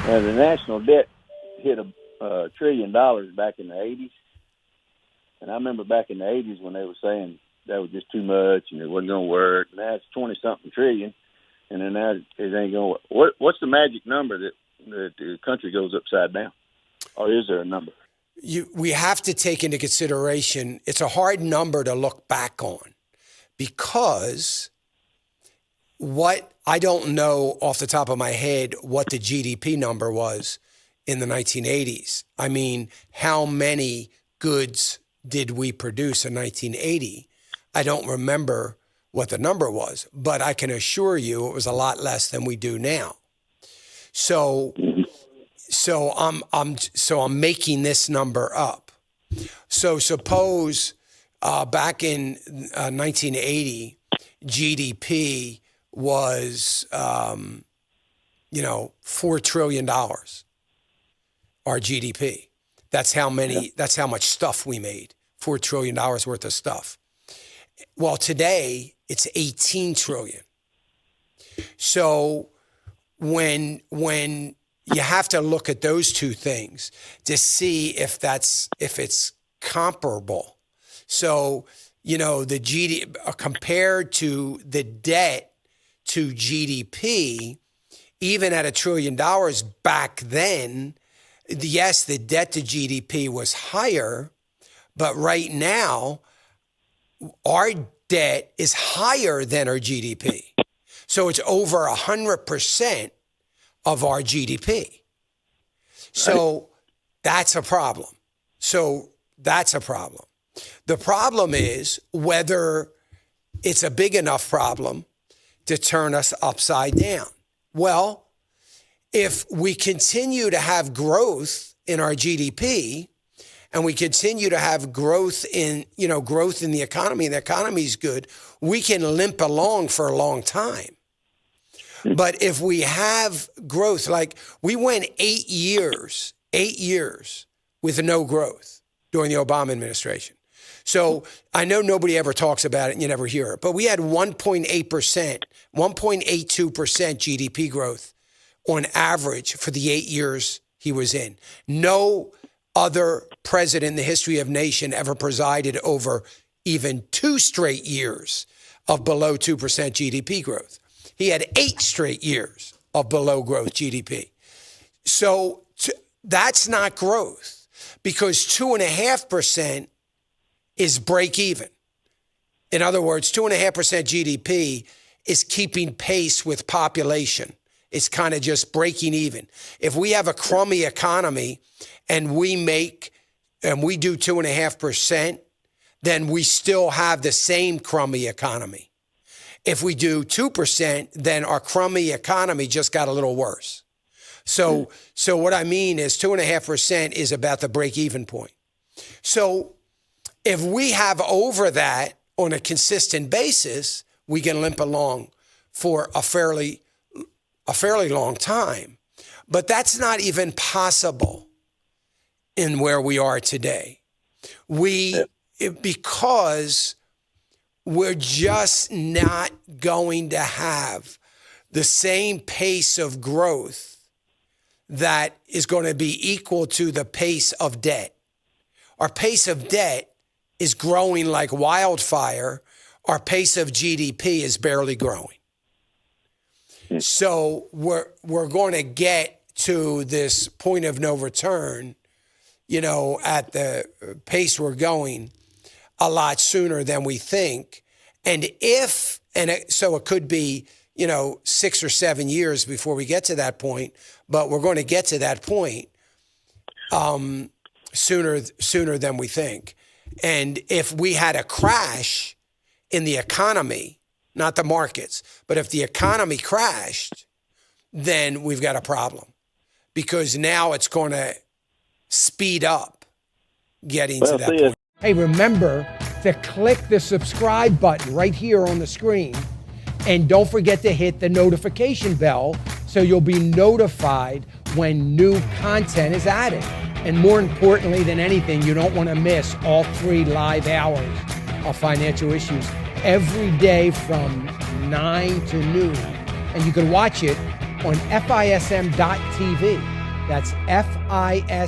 The national debt hit $1 trillion back in the 80s. And I remember back in the 80s when they were saying that was just too much and it wasn't going to work. Now it's 20-something trillion, and then now it ain't going to work. What's the magic number that the country goes upside down? Or is there a number? We have to take into consideration, it's a hard number to look back on because I don't know off the top of my head what the GDP number was in the 1980s. I mean, how many goods did we produce in 1980? I don't remember what the number was, but I can assure you it was a lot less than we do now. So I'm making this number up. So suppose back in 1980, GDP was $4 trillion. Our GDP. That's how much stuff we made. $4 trillion worth of stuff. Well, today it's 18 trillion. So when you have to look at those two things to see if it's comparable. So, the compared to the debt to GDP, even at $1 trillion back then, yes, the debt to GDP was higher, but right now, our debt is higher than our GDP. So it's over 100% of our GDP. So that's a problem. The problem is whether it's a big enough problem to turn us upside down. Well, if we continue to have growth in our GDP and we continue to have growth in the economy, and the economy's good, we can limp along for a long time. But if we have growth, like we went 8 years with no growth during the Obama administration. So I know nobody ever talks about it and you never hear it, but we had 1.8%, 1.82% GDP growth on average for the 8 years he was in. No other president in the history of nation ever presided over even 2 straight years of below 2% GDP growth. He had 8 straight years of below growth GDP. So that's not growth because 2.5% is break even. In other words, 2.5% GDP is keeping pace with population. It's kind of just breaking even. If we have a crummy economy and we do 2.5%, then we still have the same crummy economy. If we do 2%, then our crummy economy just got a little worse. So what I mean is 2.5% is about the break-even point. So if we have over that on a consistent basis, we can limp along for a fairly long time. But that's not even possible in where we are today. Because we're just not going to have the same pace of growth that is going to be equal to the pace of debt. Our pace of debt is growing like wildfire. Our pace of GDP is barely growing. So we're going to get to this point of no return, at the pace we're going a lot sooner than we think. So it could be, 6 or 7 years before we get to that point, but we're going to get to that point sooner than we think. And if we had a crash in the economy, not the markets, but if the economy crashed, then we've got a problem because now it's going to speed up getting to that point. Hey, remember to click the subscribe button right here on the screen. And don't forget to hit the notification bell so you'll be notified when new content is added. And more importantly than anything, you don't want to miss all 3 live hours of Financial Issues every day from 9 to noon. And you can watch it on FISM.TV. That's FISM.TV.